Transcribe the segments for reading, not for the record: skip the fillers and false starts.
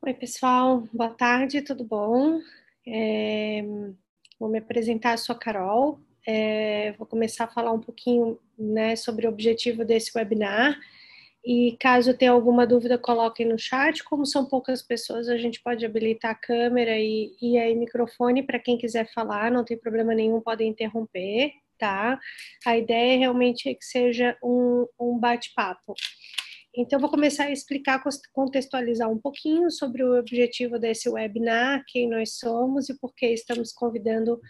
Oi, pessoal, boa tarde, tudo bom? Vou me apresentar, sou a Carol. Vou começar a falar um pouquinho, né, sobre o objetivo desse webinar. E caso tenha alguma dúvida, coloquem no chat. Como são poucas pessoas, a gente pode habilitar a câmera e aí microfone para quem quiser falar, não tem problema nenhum, podem interromper, tá? A ideia é realmente que seja um bate-papo. Então, vou começar a explicar, contextualizar um pouquinho sobre o objetivo desse webinar, quem nós somos e por que estamos convidando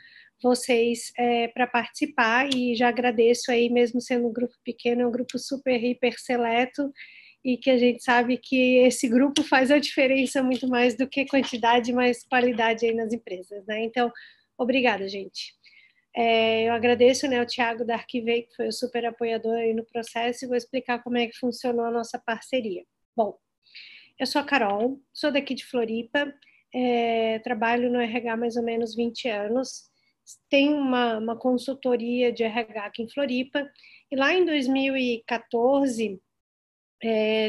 vocês para participar, e já agradeço aí, mesmo sendo um grupo pequeno, é um grupo super, hiper seleto, e que a gente sabe que esse grupo faz a diferença muito mais do que quantidade, mas qualidade aí nas empresas, né? Então, obrigada, gente. Eu agradeço, né, o Thiago da Arquivei, que foi o super apoiador aí no processo, e vou explicar como é que funcionou a nossa parceria. Bom, eu sou a Carol, sou daqui de Floripa, trabalho no RH há mais ou menos 20 anos, tenho uma consultoria de RH aqui em Floripa, e lá em 2014,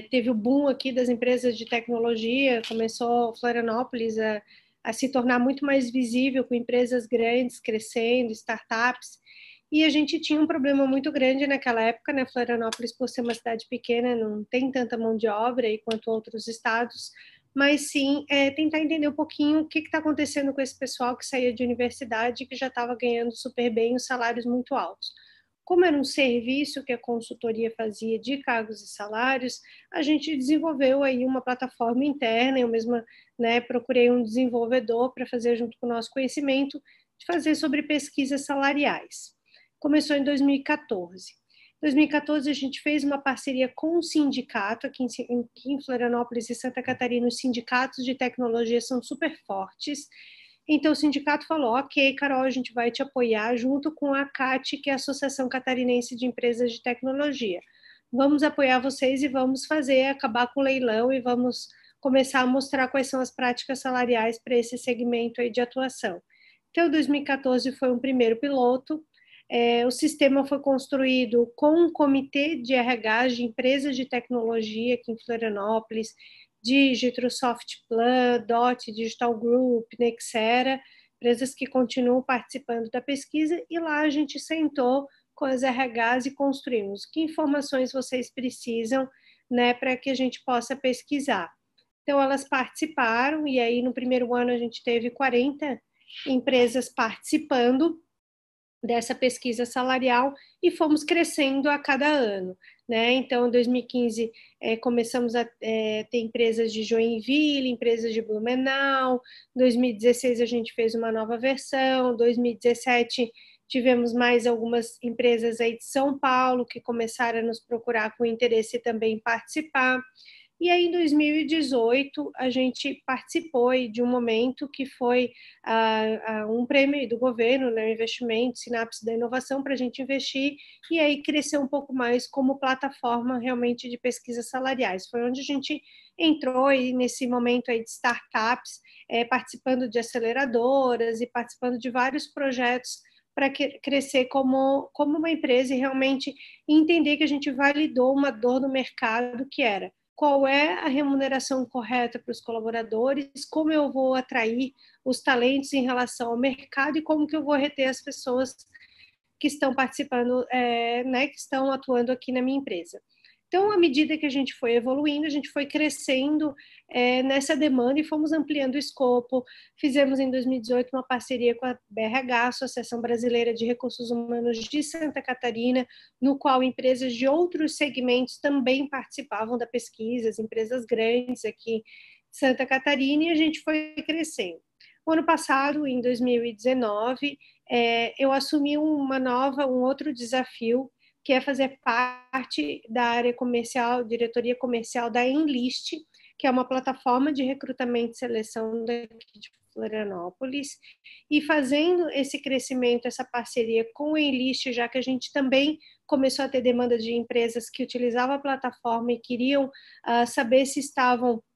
teve o boom aqui das empresas de tecnologia, começou Florianópolis a se tornar muito mais visível, com empresas grandes crescendo, startups, e a gente tinha um problema muito grande naquela época, né? Florianópolis, por ser uma cidade pequena, não tem tanta mão de obra aí quanto outros estados, mas sim tentar entender um pouquinho o que está acontecendo com esse pessoal que saía de universidade, que já estava ganhando super bem os salários muito altos. Como era um serviço que a consultoria fazia de cargos e salários, a gente desenvolveu aí uma plataforma interna, eu mesma, né, procurei um desenvolvedor para fazer junto com o nosso conhecimento, de fazer sobre pesquisas salariais. Começou em 2014. Em 2014, a gente fez uma parceria com um sindicato, aqui em Florianópolis e Santa Catarina, os sindicatos de tecnologia são super fortes. Então, o sindicato falou: ok, Carol, a gente vai te apoiar junto com a CAT, que é a Associação Catarinense de Empresas de Tecnologia. Vamos apoiar vocês e vamos acabar com o leilão e vamos começar a mostrar quais são as práticas salariais para esse segmento aí de atuação. Então, 2014 foi um primeiro piloto. O sistema foi construído com um comitê de RH de empresas de tecnologia aqui em Florianópolis, Digitro, Softplan, DOT, Digital Group, Nexera, empresas que continuam participando da pesquisa, e lá a gente sentou com as RHs e construímos que informações vocês precisam, né, para que a gente possa pesquisar. Então, elas participaram, e aí no primeiro ano a gente teve 40 empresas participando dessa pesquisa salarial e fomos crescendo a cada ano, né? Então, em 2015, começamos a ter empresas de Joinville, empresas de Blumenau, em 2016 a gente fez uma nova versão, 2017 tivemos mais algumas empresas aí de São Paulo que começaram a nos procurar com interesse também em participar. E aí, em 2018, a gente participou de um momento que foi um prêmio do governo, né, um investimento, Sinapse da Inovação, para a gente investir, e aí crescer um pouco mais como plataforma realmente de pesquisas salariais. Foi onde a gente entrou aí nesse momento aí de startups, participando de aceleradoras e participando de vários projetos para crescer como uma empresa e realmente entender que a gente validou uma dor no mercado, que era: qual é a remuneração correta para os colaboradores, como eu vou atrair os talentos em relação ao mercado e como que eu vou reter as pessoas que estão participando, né, que estão atuando aqui na minha empresa. Então, à medida que a gente foi evoluindo, a gente foi crescendo nessa demanda e fomos ampliando o escopo. Fizemos em 2018 uma parceria com a BRH, Associação Brasileira de Recursos Humanos de Santa Catarina, no qual empresas de outros segmentos também participavam da pesquisa, as empresas grandes aqui de Santa Catarina, e a gente foi crescendo. O ano passado, em 2019, eu assumi um outro desafio, que é fazer parte da área comercial, diretoria comercial da Enlist, que é uma plataforma de recrutamento e seleção daqui de Florianópolis, e fazendo esse crescimento, essa parceria com a Enlist, já que a gente também começou a ter demanda de empresas que utilizavam a plataforma e queriam saber se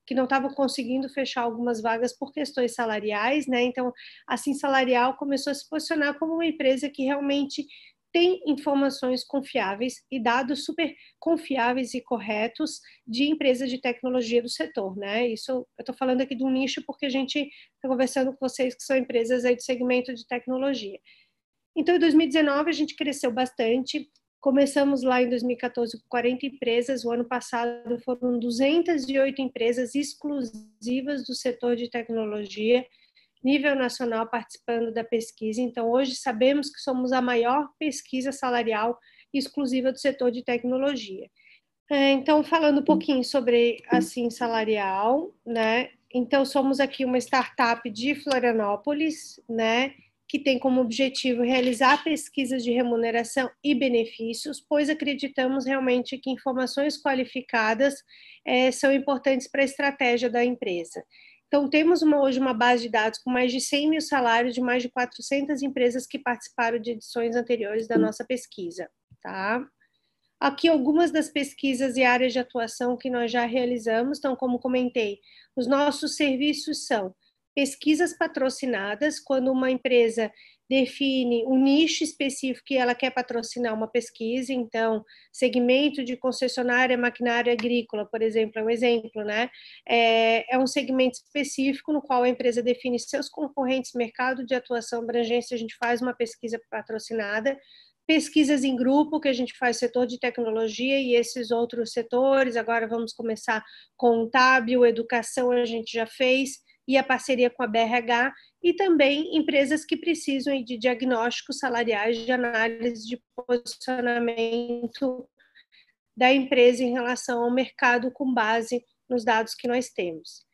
que não estavam conseguindo fechar algumas vagas por questões salariais, né? Então, a Sim Salarial começou a se posicionar como uma empresa que realmente tem informações confiáveis e dados super confiáveis e corretos de empresas de tecnologia do setor, né? Isso eu estou falando aqui do nicho porque a gente está conversando com vocês que são empresas aí do segmento de tecnologia. Então, em 2019, a gente cresceu bastante. Começamos lá em 2014 com 40 empresas. O ano passado foram 208 empresas exclusivas do setor de tecnologia, nível nacional, participando da pesquisa. Então, hoje sabemos que somos a maior pesquisa salarial exclusiva do setor de tecnologia. Então, falando um pouquinho sobre, assim, salarial, né? Então, somos aqui uma startup de Florianópolis, né? Que tem como objetivo realizar pesquisas de remuneração e benefícios, pois acreditamos realmente que informações qualificadas são importantes para a estratégia da empresa. Então, temos hoje uma base de dados com mais de 100 mil salários de mais de 400 empresas que participaram de edições anteriores da nossa pesquisa, tá? Aqui algumas das pesquisas e áreas de atuação que nós já realizamos, então, como comentei, os nossos serviços são pesquisas patrocinadas, quando uma empresa define um nicho específico e ela quer patrocinar uma pesquisa, então, segmento de concessionária maquinária agrícola, por exemplo, é um exemplo, né? É um segmento específico no qual a empresa define seus concorrentes, mercado de atuação, abrangência, a gente faz uma pesquisa patrocinada, pesquisas em grupo, que a gente faz setor de tecnologia e esses outros setores, agora vamos começar contábil, educação a gente já fez, e a parceria com a BRH, e também empresas que precisam de diagnósticos salariais, de análise de posicionamento da empresa em relação ao mercado com base nos dados que nós temos.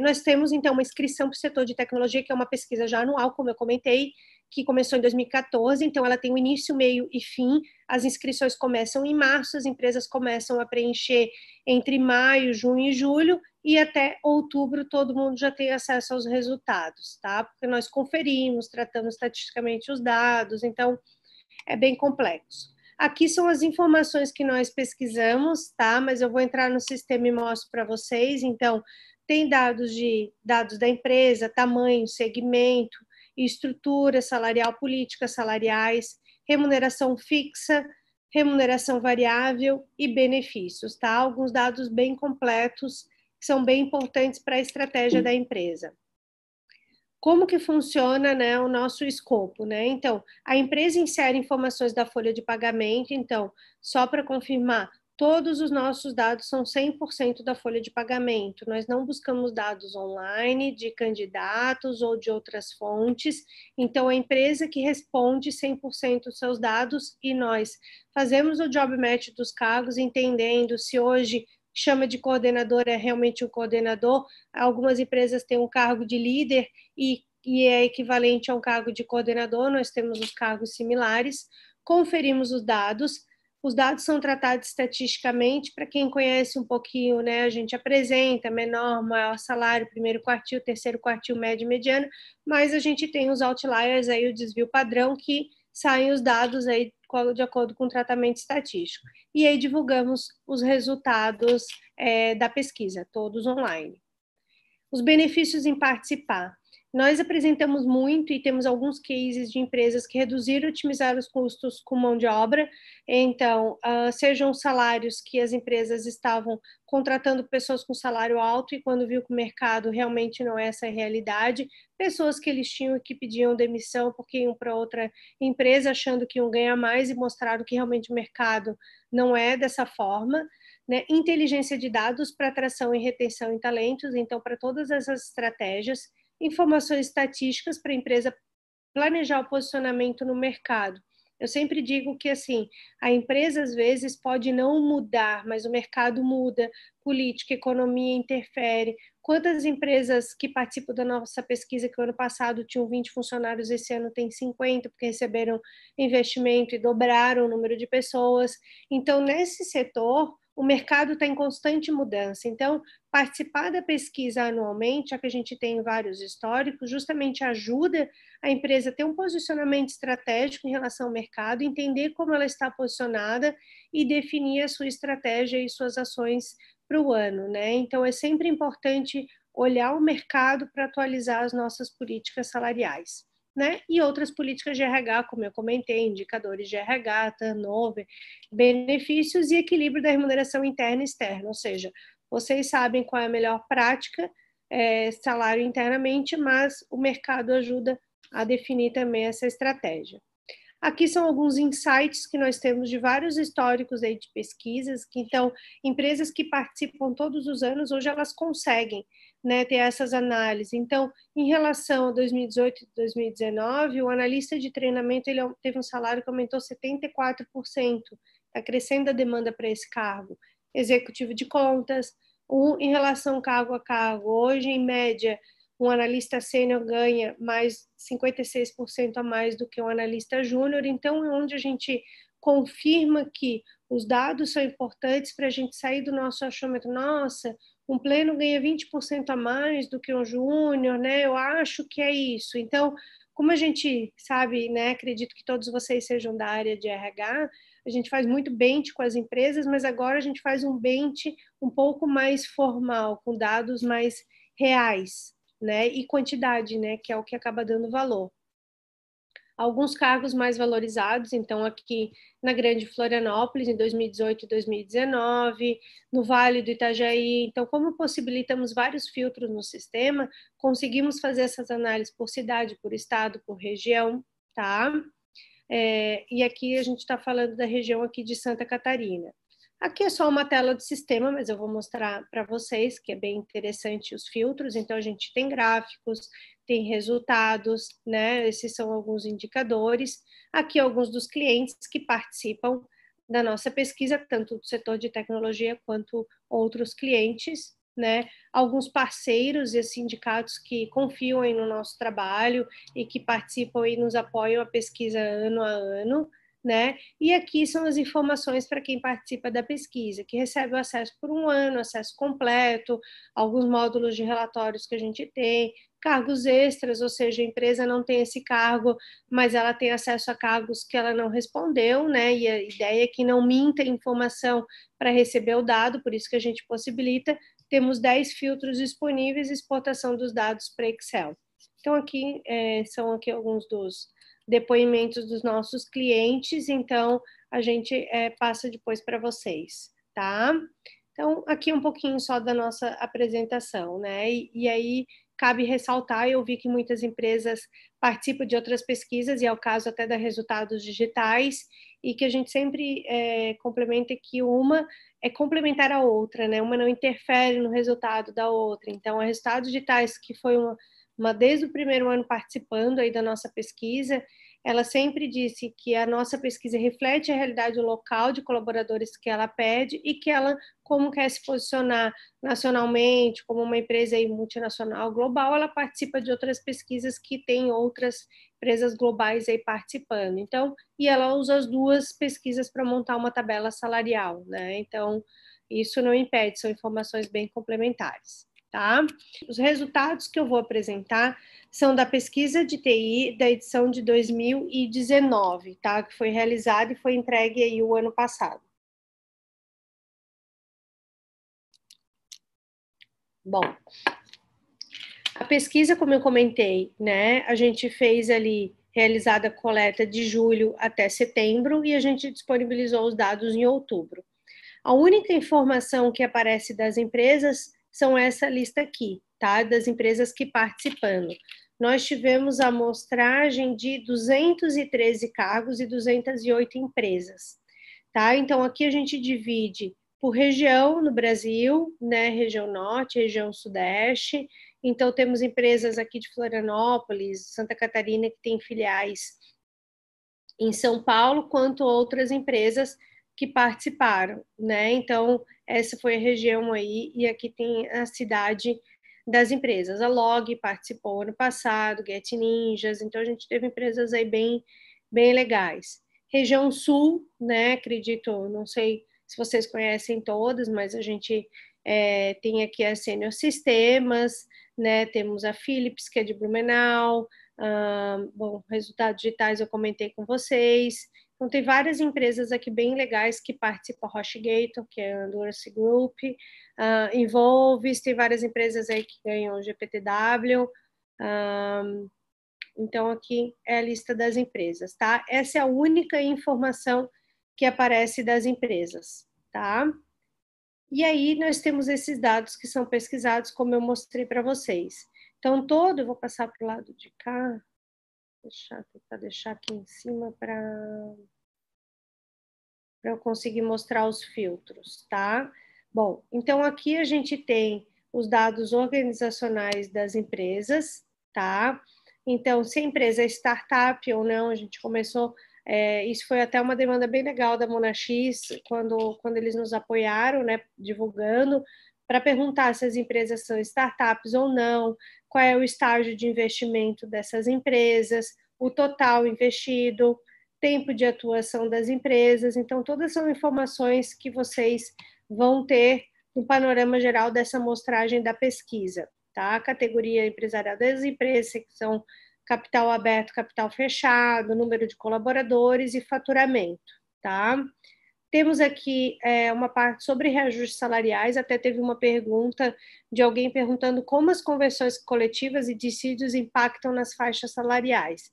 Nós temos, então, uma inscrição para o setor de tecnologia, que é uma pesquisa já anual, como eu comentei, que começou em 2014, então ela tem um início, meio e fim. As inscrições começam em março, as empresas começam a preencher entre maio, junho e julho, e até outubro todo mundo já tem acesso aos resultados, tá? Porque nós conferimos, tratamos estatisticamente os dados, então é bem complexo. Aqui são as informações que nós pesquisamos, tá? Mas eu vou entrar no sistema e mostro para vocês. Então, tem dados da empresa, tamanho, segmento, estrutura salarial, políticas salariais, remuneração fixa, remuneração variável e benefícios, tá? Alguns dados bem completos que são bem importantes para a estratégia da empresa. Como que funciona, né, o nosso escopo, né? Então, a empresa insere informações da folha de pagamento, então, só para confirmar, todos os nossos dados são 100% da folha de pagamento. Nós não buscamos dados online de candidatos ou de outras fontes. Então, a empresa que responde 100% dos seus dados e nós fazemos o job match dos cargos, entendendo se hoje chama de coordenador é realmente um coordenador. Algumas empresas têm um cargo de líder e é equivalente a um cargo de coordenador, nós temos os cargos similares, conferimos os dados são tratados estatisticamente, para quem conhece um pouquinho, né, a gente apresenta menor, maior salário, primeiro quartil, terceiro quartil, médio e mediano, mas a gente tem os outliers aí, o desvio padrão, que saem os dados aí de acordo com o tratamento estatístico. E aí divulgamos os resultados da pesquisa, todos online. Os benefícios em participar. Nós apresentamos muito e temos alguns cases de empresas que reduziram e otimizaram os custos com mão de obra. Então, sejam salários que as empresas estavam contratando pessoas com salário alto e quando viu que o mercado realmente não é essa a realidade, pessoas que eles tinham que pediam demissão porque iam para outra empresa achando que iam ganhar mais e mostraram que realmente o mercado não é dessa forma. Né, inteligência de dados para atração e retenção em talentos, então, para todas essas estratégias, informações estatísticas para a empresa planejar o posicionamento no mercado. Eu sempre digo que, assim, a empresa, às vezes, pode não mudar, mas o mercado muda, política, economia interfere. Quantas empresas que participam da nossa pesquisa, que o ano passado tinham 20 funcionários, esse ano tem 50, porque receberam investimento e dobraram o número de pessoas. Então, nesse setor, o mercado está em constante mudança. Então, participar da pesquisa anualmente, já que a gente tem vários históricos, justamente ajuda a empresa a ter um posicionamento estratégico em relação ao mercado, entender como ela está posicionada e definir a sua estratégia e suas ações para o ano, né? Então, é sempre importante olhar o mercado para atualizar as nossas políticas salariais. né? E outras políticas de RH, como eu comentei, indicadores de RH, turnover, benefícios e equilíbrio da remuneração interna e externa, ou seja, vocês sabem qual é a melhor prática, salário internamente, mas o mercado ajuda a definir também essa estratégia. Aqui são alguns insights que nós temos de vários históricos aí de pesquisas, que então, empresas que participam todos os anos, hoje elas conseguem, né, ter essas análises. Então, em relação a 2018 e 2019, o analista de treinamento ele teve um salário que aumentou 74%, está crescendo a demanda para esse cargo. Executivo de contas, em relação cargo a cargo, hoje, em média, um analista sênior ganha mais 56% a mais do que um analista júnior, então é onde a gente confirma que os dados são importantes para a gente sair do nosso achômetro. Nossa, um pleno ganha 20% a mais do que um júnior, né? Eu acho que é isso. Então, como a gente sabe, né, acredito que todos vocês sejam da área de RH, a gente faz muito bench com as empresas, mas agora a gente faz um bench um pouco mais formal, com dados mais reais, né, e quantidade, né, que é o que acaba dando valor. Alguns cargos mais valorizados, então aqui na Grande Florianópolis, em 2018 e 2019, no Vale do Itajaí. Então, como possibilitamos vários filtros no sistema, conseguimos fazer essas análises por cidade, por estado, por região, tá? E aqui a gente está falando da região aqui de Santa Catarina. Aqui é só uma tela do sistema, mas eu vou mostrar para vocês, que é bem interessante os filtros. Então, a gente tem gráficos, tem resultados, né? Esses são alguns indicadores. Aqui, alguns dos clientes que participam da nossa pesquisa, tanto do setor de tecnologia quanto outros clientes, né? Alguns parceiros e sindicatos que confiam aí no nosso trabalho e que participam e nos apoiam a pesquisa ano a ano, né? E aqui são as informações para quem participa da pesquisa, que recebe o acesso por um ano, acesso completo, alguns módulos de relatórios que a gente tem, cargos extras, ou seja, a empresa não tem esse cargo, mas ela tem acesso a cargos que ela não respondeu, né? E a ideia é que não minta informação para receber o dado, por isso que a gente possibilita. Temos 10 filtros disponíveis e exportação dos dados para Excel. Então, aqui são aqui alguns dos depoimentos dos nossos clientes, então a gente passa depois para vocês, tá? Então, aqui um pouquinho só da nossa apresentação, né? E aí cabe ressaltar, eu vi que muitas empresas participam de outras pesquisas, e é o caso até da Resultados Digitais, e que a gente sempre complementa que uma é complementar a outra, né? Uma não interfere no resultado da outra. Então, a Resultados Digitais, que foi uma desde o primeiro ano participando aí da nossa pesquisa, ela sempre disse que a nossa pesquisa reflete a realidade local de colaboradores que ela pede e que ela, como quer se posicionar nacionalmente, como uma empresa aí multinacional global, ela participa de outras pesquisas que tem outras empresas globais aí participando. Então, e ela usa as duas pesquisas para montar uma tabela salarial, né? Então, isso não impede, são informações bem complementares, tá? Os resultados que eu vou apresentar são da pesquisa de TI da edição de 2019, tá? Que foi realizada e foi entregue aí o ano passado. Bom, a pesquisa, como eu comentei, né? A gente fez ali realizada a coleta de julho até setembro e a gente disponibilizou os dados em outubro. A única informação que aparece das empresas são essa lista aqui, tá? Das empresas que participando. Nós tivemos a amostragem de 213 cargos e 208 empresas, tá? Então, aqui a gente divide por região no Brasil, né? Região Norte, região Sudeste. Então, temos empresas aqui de Florianópolis, Santa Catarina, que tem filiais em São Paulo, quanto outras empresas que participaram, né? Então, essa foi a região aí, e aqui tem a cidade das empresas. A Log participou ano passado, Get Ninjas, então a gente teve empresas aí bem legais. Região Sul, né? Acredito, não sei se vocês conhecem todas, mas a gente tem aqui a Senior Sistemas, né? Temos a Philips, que é de Blumenau. Bom, resultados digitais eu comentei com vocês. Então, tem várias empresas aqui bem legais que participam, a HostGator, que é a Endurance Group, Involves, tem várias empresas aí que ganham o GPTW, Então, aqui é a lista das empresas, tá? Essa é a única informação que aparece das empresas, tá? E aí, nós temos esses dados que são pesquisados, como eu mostrei para vocês. Então, eu vou passar para o lado de cá, tentar deixar aqui em cima para eu conseguir mostrar os filtros, tá? Bom, então aqui a gente tem os dados organizacionais das empresas, tá? Então, se a empresa é startup ou não, a gente começou. Isso foi até uma demanda bem legal da Monax, quando eles nos apoiaram, né, divulgando, para perguntar se as empresas são startups ou não, qual é o estágio de investimento dessas empresas, o total investido, tempo de atuação das empresas. Então, todas são informações que vocês vão ter no panorama geral dessa amostragem da pesquisa, tá? A categoria empresarial das empresas, que são capital aberto, capital fechado, número de colaboradores e faturamento, tá? Temos aqui uma parte sobre reajustes salariais, até teve uma pergunta de alguém perguntando como as convenções coletivas e dissídios impactam nas faixas salariais.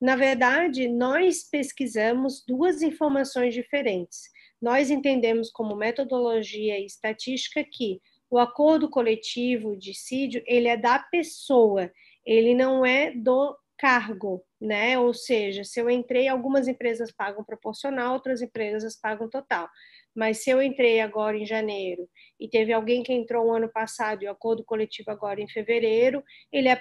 Na verdade, nós pesquisamos duas informações diferentes. Nós entendemos como metodologia e estatística que o acordo coletivo, o dissídio, ele é da pessoa, ele não é do cargo, né? Ou seja, se eu entrei, algumas empresas pagam proporcional, outras empresas pagam total. Mas se eu entrei agora em janeiro e teve alguém que entrou o ano passado e o acordo coletivo agora em fevereiro, ele é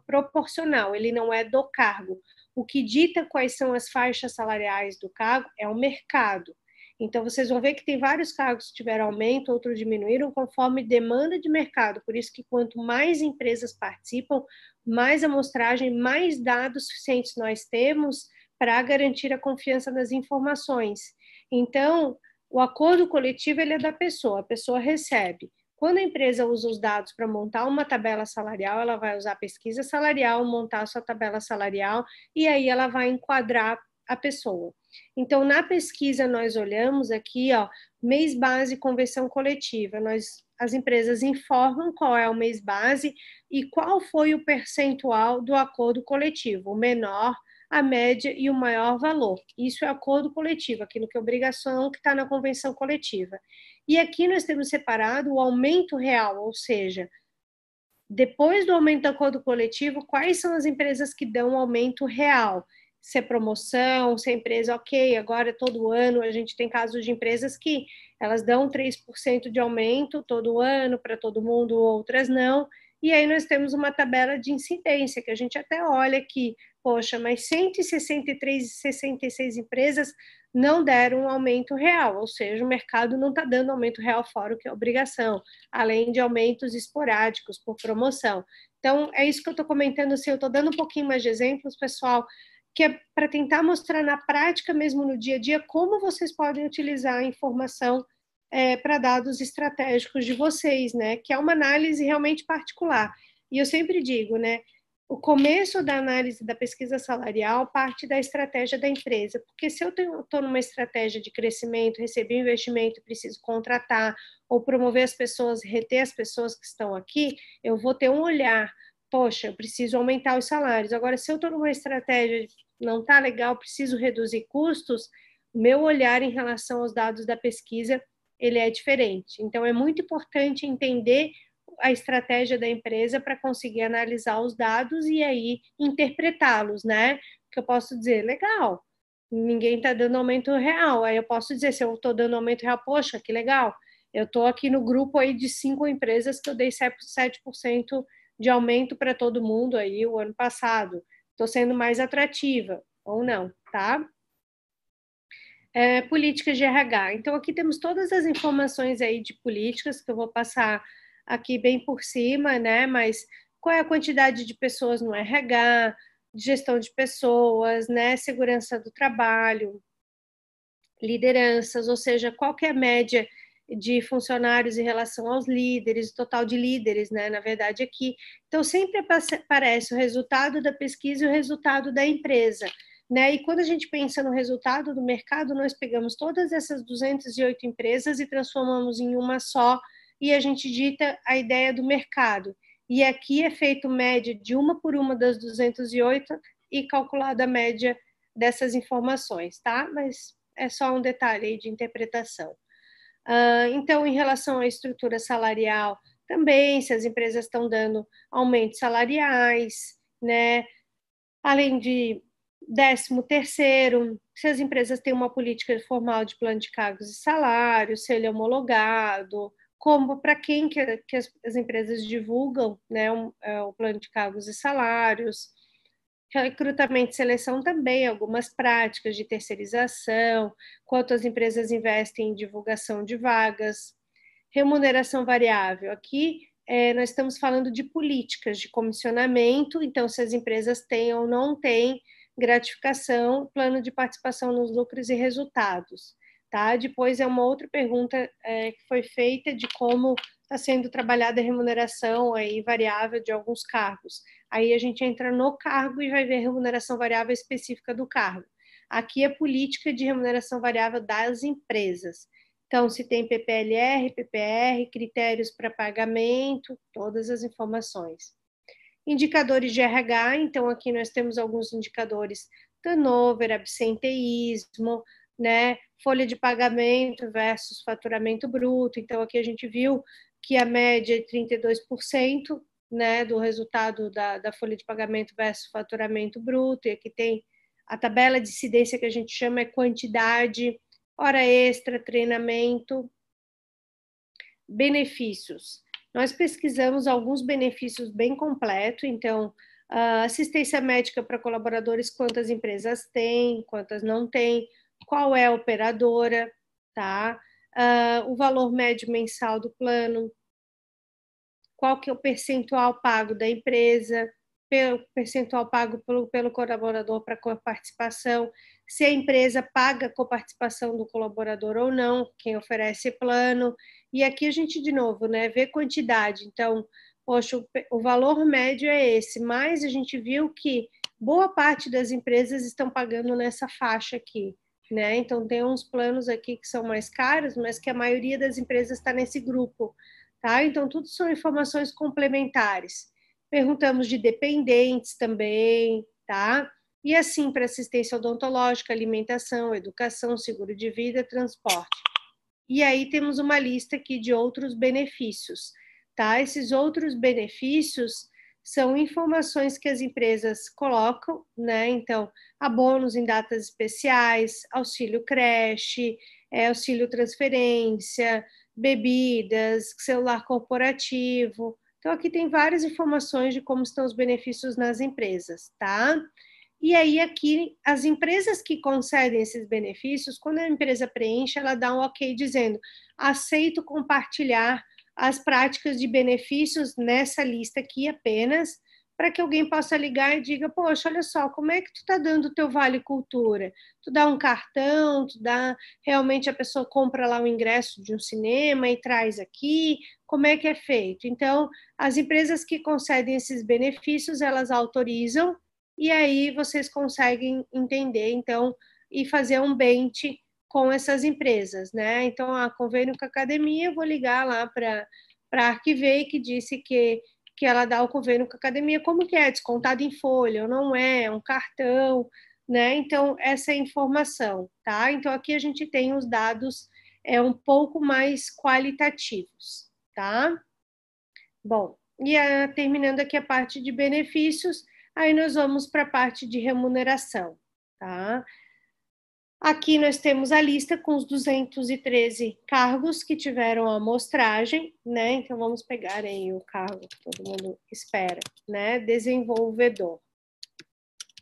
proporcional, ele não é do cargo. O que dita quais são as faixas salariais do cargo é o mercado. Então, vocês vão ver que tem vários cargos que tiveram aumento, outros diminuíram, conforme demanda de mercado. Por isso que quanto mais empresas participam, mais amostragem, mais dados suficientes nós temos para garantir a confiança nas informações. Então, o acordo coletivo ele é da pessoa, a pessoa recebe. Quando a empresa usa os dados para montar uma tabela salarial, ela vai usar a pesquisa salarial, montar a sua tabela salarial, e aí ela vai enquadrar a pessoa. Então, na pesquisa, nós olhamos aqui, ó, mês base convenção coletiva. As empresas informam qual é o mês base e qual foi o percentual do acordo coletivo, o menor, a média e o maior valor. Isso é acordo coletivo, aquilo que é obrigação que está na convenção coletiva. E aqui nós temos separado o aumento real, ou seja, depois do aumento do acordo coletivo, quais são as empresas que dão aumento real? Se é promoção, se é empresa, ok, agora todo ano a gente tem casos de empresas que elas dão 3% de aumento todo ano para todo mundo, outras não, e aí nós temos uma tabela de incidência, que a gente até olha que, poxa, mas 163 e 66 empresas não deram um aumento real, ou seja, o mercado não está dando aumento real fora o que é obrigação, além de aumentos esporádicos por promoção. Então, é isso que eu estou comentando, assim, eu estou dando um pouquinho mais de exemplos, pessoal, que é para tentar mostrar na prática mesmo no dia a dia como vocês podem utilizar a informação para dados estratégicos de vocês, né? Que é uma análise realmente particular. E eu sempre digo, né? O começo da análise da pesquisa salarial parte da estratégia da empresa, porque se eu estou numa estratégia de crescimento, receber investimento, preciso contratar ou promover as pessoas, reter as pessoas que estão aqui, eu vou ter um olhar, poxa, eu preciso aumentar os salários. Agora, se eu estou numa estratégia não está legal, preciso reduzir custos, o meu olhar em relação aos dados da pesquisa, ele é diferente. Então, é muito importante entender a estratégia da empresa para conseguir analisar os dados e aí interpretá-los, né? Que eu posso dizer, legal, ninguém está dando aumento real. Aí eu posso dizer, se eu estou dando aumento real, poxa, que legal, eu estou aqui no grupo aí de 5 empresas que eu dei 7% de aumento para todo mundo aí o ano passado. Estou sendo mais atrativa ou não, tá? Políticas de RH. Então, aqui temos todas as informações aí de políticas, que eu vou passar aqui bem por cima, né? Mas qual é a quantidade de pessoas no RH, gestão de pessoas, né? Segurança do trabalho, lideranças, ou seja, qual que é a média de funcionários em relação aos líderes, o total de líderes, né? Na verdade, aqui. Então, sempre aparece o resultado da pesquisa e o resultado da empresa, né? E quando a gente pensa no resultado do mercado, nós pegamos todas essas 208 empresas e transformamos em uma só, e a gente dita a ideia do mercado. E aqui é feito média de uma por uma das 208 e calculada a média dessas informações, tá? Mas é só um detalhe aí de interpretação. Então, em relação à estrutura salarial, também, se as empresas estão dando aumentos salariais, né? Além de 13º, se as empresas têm uma política formal de plano de cargos e salários, se ele é homologado, como para quem que as empresas divulgam, né, o plano de cargos e salários, recrutamento e seleção também, algumas práticas de terceirização, quanto as empresas investem em divulgação de vagas, remuneração variável. Aqui nós estamos falando de políticas de comissionamento, então se as empresas têm ou não têm gratificação, plano de participação nos lucros e resultados. Tá? Depois é uma outra pergunta que foi feita de como está sendo trabalhada a remuneração aí variável de alguns cargos. Aí a gente entra no cargo e vai ver a remuneração variável específica do cargo. Aqui é política de remuneração variável das empresas. Então, se tem PPLR, PPR, critérios para pagamento, todas as informações. Indicadores de RH, então aqui nós temos alguns indicadores: turnover, absenteísmo, né? Folha de pagamento versus faturamento bruto. Então, aqui a gente viu que a média é 32%, né, do resultado da folha de pagamento versus faturamento bruto. E aqui tem a tabela de incidência que a gente chama é quantidade, hora extra, treinamento, benefícios. Nós pesquisamos alguns benefícios bem completos, então, assistência médica para colaboradores, quantas empresas têm, quantas não têm, qual é a operadora, tá? O valor médio mensal do plano, qual que é o percentual pago da empresa, pelo percentual pago pelo colaborador para coparticipação, se a empresa paga a coparticipação do colaborador ou não, quem oferece plano. E aqui a gente, de novo, né, vê quantidade. Então, poxa, o valor médio é esse, mas a gente viu que boa parte das empresas estão pagando nessa faixa aqui, né? Então, tem uns planos aqui que são mais caros, mas que a maioria das empresas está nesse grupo, tá? Então, tudo são informações complementares. Perguntamos de dependentes também, tá? E assim, para assistência odontológica, alimentação, educação, seguro de vida, transporte. E aí temos uma lista aqui de outros benefícios, tá? Esses outros benefícios são informações que as empresas colocam, né? Então, abonos em datas especiais, auxílio creche, auxílio transferência, bebidas, celular corporativo. Então, aqui tem várias informações de como estão os benefícios nas empresas, tá? E aí, aqui, as empresas que concedem esses benefícios, quando a empresa preenche, ela dá um ok dizendo: aceito compartilhar as práticas de benefícios nessa lista aqui apenas, para que alguém possa ligar e diga: poxa, olha só, como é que tu está dando o teu Vale Cultura? Tu dá um cartão, tu dá, realmente a pessoa compra lá o ingresso de um cinema e traz aqui, como é que é feito? Então, as empresas que concedem esses benefícios, elas autorizam, e aí vocês conseguem entender, então, e fazer um bench com essas empresas, né? Então, a convênio com a academia, eu vou ligar lá para a Arquivei, que disse que ela dá o convênio com a academia, como que é? Descontado em folha, ou não é? Um cartão, né? Então, essa é a informação, tá? Então, aqui a gente tem os dados um pouco mais qualitativos, tá? Bom, e terminando aqui a parte de benefícios, aí nós vamos para a parte de remuneração, tá? Aqui nós temos a lista com os 213 cargos que tiveram a amostragem, né? Então vamos pegar aí o cargo que todo mundo espera, né? Desenvolvedor.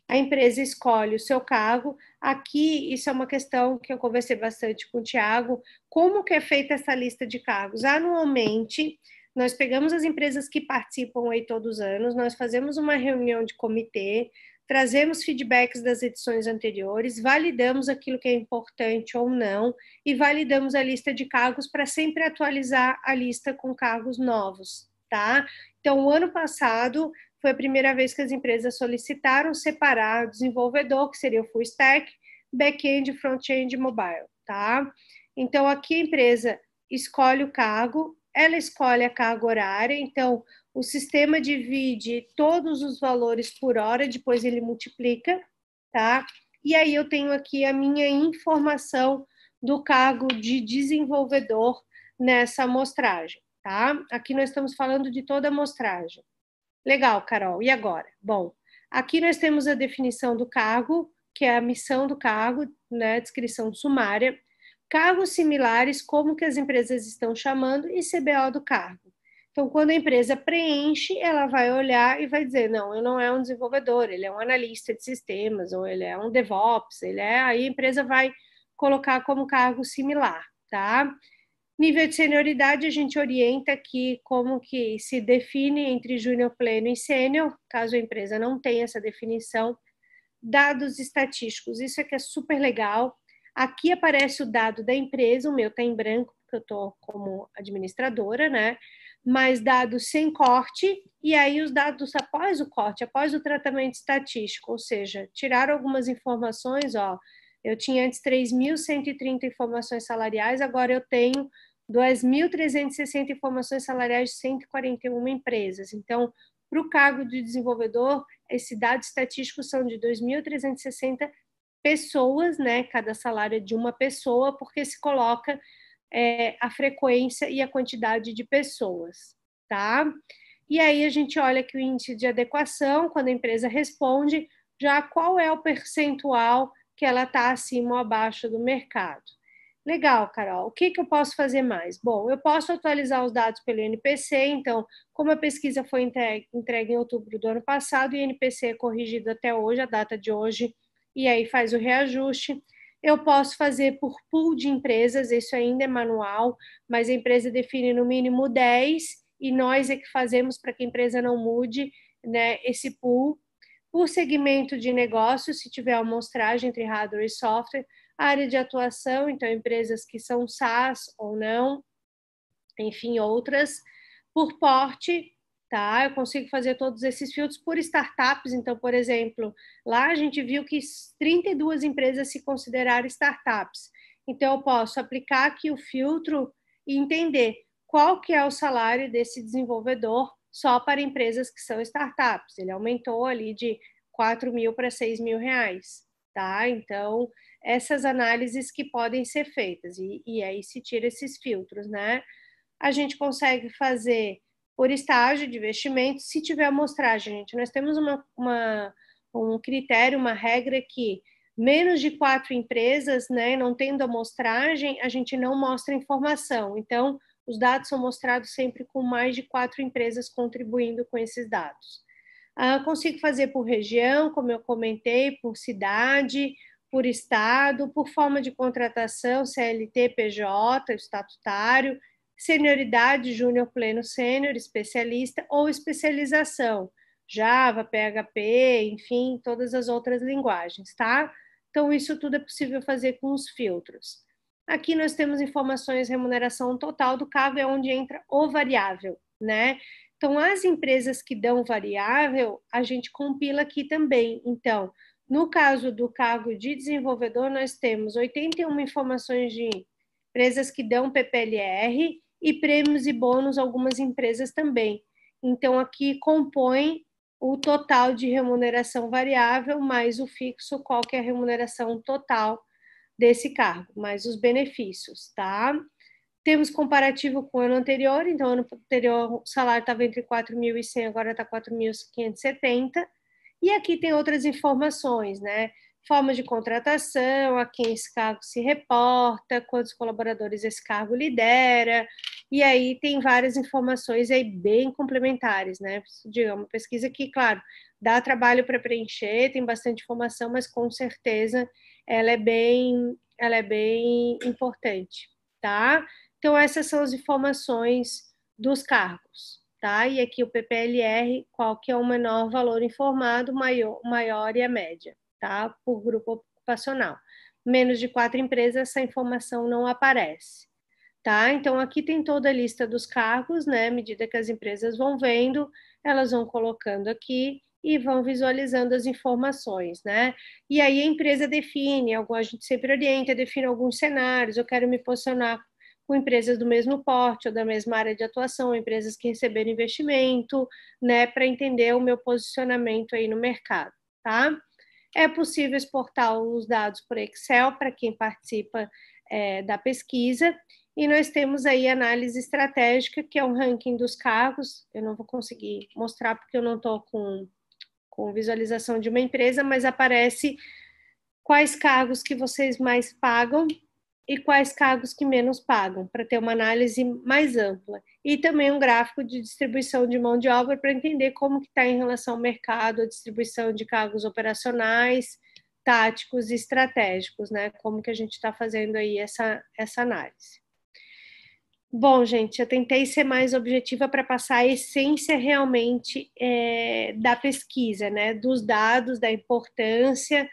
A empresa escolhe o seu cargo. Aqui, isso é uma questão que eu conversei bastante com o Tiago. Como que é feita essa lista de cargos? Anualmente, nós pegamos as empresas que participam aí todos os anos, nós fazemos uma reunião de comitê, trazemos feedbacks das edições anteriores, validamos aquilo que é importante ou não e validamos a lista de cargos para sempre atualizar a lista com cargos novos, tá? Então, o ano passado foi a primeira vez que as empresas solicitaram separar o desenvolvedor, que seria o full stack, back-end, front-end e mobile, tá? Então, aqui a empresa escolhe o cargo, ela escolhe a carga horária, então O sistema divide todos os valores por hora, depois ele multiplica, tá? E aí eu tenho aqui a minha informação do cargo de desenvolvedor nessa amostragem, tá? Aqui nós estamos falando de toda a amostragem. Legal, Carol. E agora? Bom, aqui nós temos a definição do cargo, que é a missão do cargo, né? Descrição sumária. Cargos similares, como que as empresas estão chamando, e CBO do cargo. Então, quando a empresa preenche, ela vai olhar e vai dizer, não, ele não é um desenvolvedor, ele é um analista de sistemas, ou ele é um DevOps, aí a empresa vai colocar como cargo similar, tá? Nível de senioridade, a gente orienta aqui como que se define entre júnior, pleno e sênior, caso a empresa não tenha essa definição. Dados estatísticos, isso aqui é super legal. Aqui aparece o dado da empresa, o meu está em branco, porque eu estou como administradora, né? Mas dados sem corte, e aí os dados após o corte, após o tratamento estatístico, ou seja, tiraram algumas informações, ó. Eu tinha antes 3.130 informações salariais, agora eu tenho 2.360 informações salariais de 141 empresas. Então, para o cargo de desenvolvedor, esse dado estatístico são de 2.360 pessoas, né? Cada salário é de uma pessoa, porque se coloca a frequência e a quantidade de pessoas, tá? E aí a gente olha que o índice de adequação, quando a empresa responde, já qual é o percentual que ela está acima ou abaixo do mercado. Legal, Carol. O que eu posso fazer mais? Bom, eu posso atualizar os dados pelo INPC, então, como a pesquisa foi entregue em outubro do ano passado, o INPC é corrigido até hoje, a data de hoje, e aí faz o reajuste. Eu posso fazer por pool de empresas, isso ainda é manual, mas a empresa define no mínimo 10, e nós é que fazemos para que a empresa não mude, né, esse pool. Por segmento de negócio, se tiver amostragem entre hardware e software, área de atuação, então empresas que são SaaS ou não, enfim, outras. Por porte, tá? Eu consigo fazer todos esses filtros por startups, então, por exemplo, lá a gente viu que 32 empresas se consideraram startups. Então, eu posso aplicar aqui o filtro e entender qual que é o salário desse desenvolvedor só para empresas que são startups. Ele aumentou ali de 4 mil para 6 mil reais, tá? Então, essas análises que podem ser feitas, e aí se tira esses filtros, né? A gente consegue fazer por estágio de investimento, se tiver amostragem, gente. Nós temos um critério, uma regra que menos de 4 empresas, né, não tendo amostragem, a gente não mostra informação. Então, os dados são mostrados sempre com mais de 4 empresas contribuindo com esses dados. Consigo fazer por região, como eu comentei, por cidade, por estado, por forma de contratação, CLT, PJ, estatutário, senioridade, júnior, pleno, sênior, especialista ou especialização, Java, PHP, enfim, todas as outras linguagens, tá? Então, isso tudo é possível fazer com os filtros. Aqui nós temos informações, remuneração total do cargo, é onde entra o variável, né? Então, as empresas que dão variável, a gente compila aqui também. Então, no caso do cargo de desenvolvedor, nós temos 81 informações de empresas que dão PPLR e prêmios e bônus, algumas empresas também. Então, aqui compõe o total de remuneração variável mais o fixo, qual que é a remuneração total desse cargo, mais os benefícios, tá? Temos comparativo com o ano anterior, então, ano anterior o salário estava entre 4.100, agora está 4.570. E aqui tem outras informações, né? Forma de contratação, a quem esse cargo se reporta, quantos colaboradores esse cargo lidera, e aí tem várias informações aí bem complementares, né? Digamos, uma pesquisa que, claro, dá trabalho para preencher, tem bastante informação, mas com certeza ela é bem importante, tá? Então, essas são as informações dos cargos, tá? E aqui o PPLR, qual que é o menor valor informado, maior e a média, tá? Por grupo ocupacional. Menos de 4 empresas, essa informação não aparece, tá? Então, aqui tem toda a lista dos cargos, né? À medida que as empresas vão vendo, elas vão colocando aqui e vão visualizando as informações, né? E aí a empresa define, a gente sempre orienta, define alguns cenários, eu quero me posicionar com empresas do mesmo porte ou da mesma área de atuação, empresas que receberam investimento, né, para entender o meu posicionamento aí no mercado, tá? É possível exportar os dados por Excel para quem participa da pesquisa, e nós temos aí análise estratégica, que é um ranking dos cargos. Eu não vou conseguir mostrar porque eu não estou com visualização de uma empresa, mas aparece quais cargos que vocês mais pagam e quais cargos que menos pagam, para ter uma análise mais ampla. E também um gráfico de distribuição de mão de obra para entender como que está em relação ao mercado, a distribuição de cargos operacionais, táticos e estratégicos, né? Como que a gente está fazendo aí essa análise. Bom, gente, eu tentei ser mais objetiva para passar a essência realmente da pesquisa, né? Dos dados, da importância,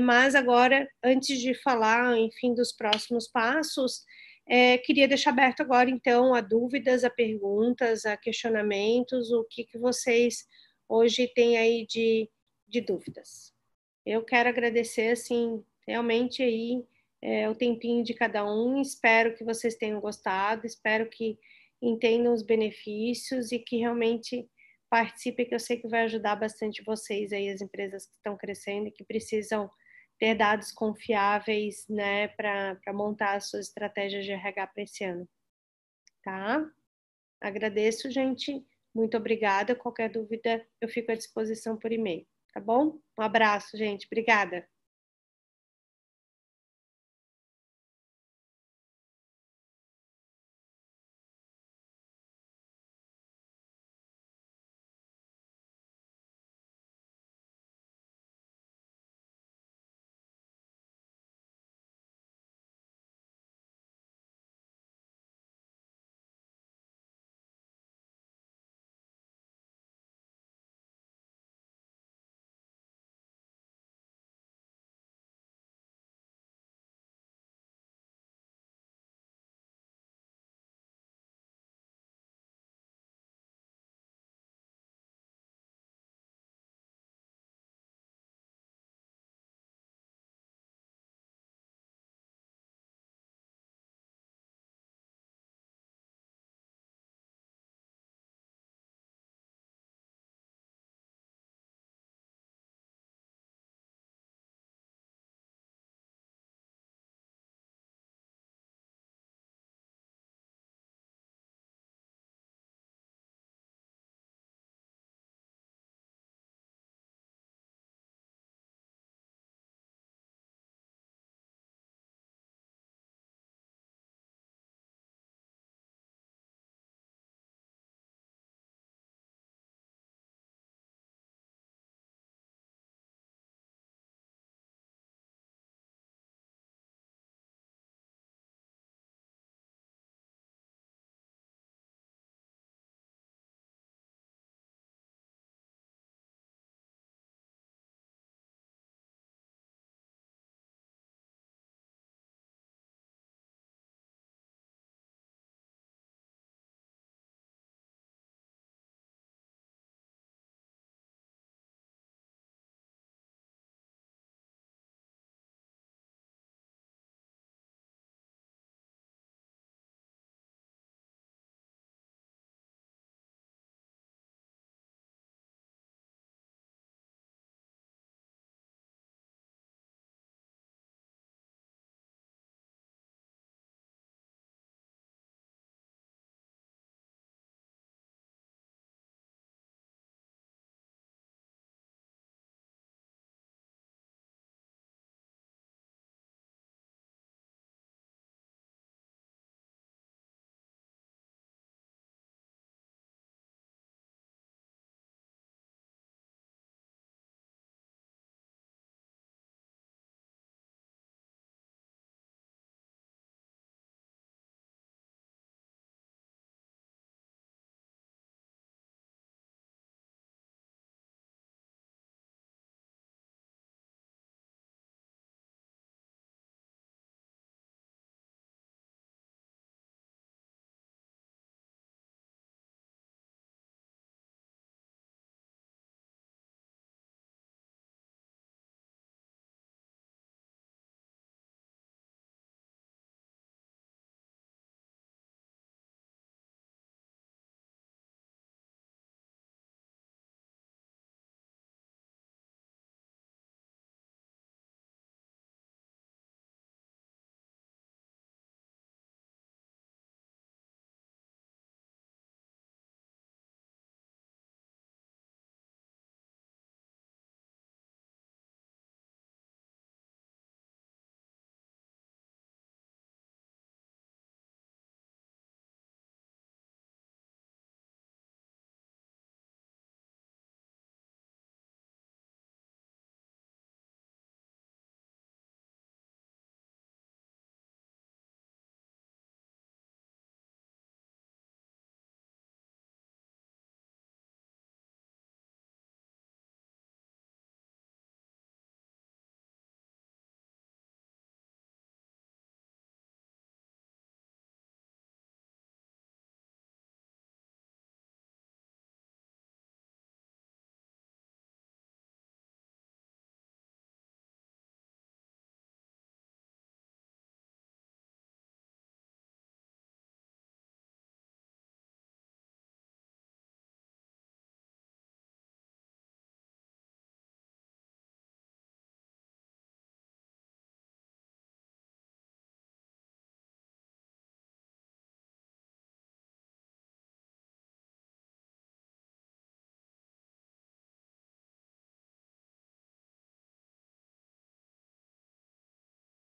mas agora, antes de falar, enfim, dos próximos passos, queria deixar aberto agora, então, a dúvidas, a perguntas, a questionamentos, o que vocês hoje têm aí de dúvidas. Eu quero agradecer, assim, realmente aí o tempinho de cada um. Espero que vocês tenham gostado, espero que entendam os benefícios e que realmente participem, que eu sei que vai ajudar bastante vocês aí, as empresas que estão crescendo e que precisam ter dados confiáveis, né, para montar as suas estratégias de RH para esse ano, tá? Agradeço, gente. Muito obrigada. Qualquer dúvida, eu fico à disposição por e-mail, tá bom? Um abraço, gente. Obrigada.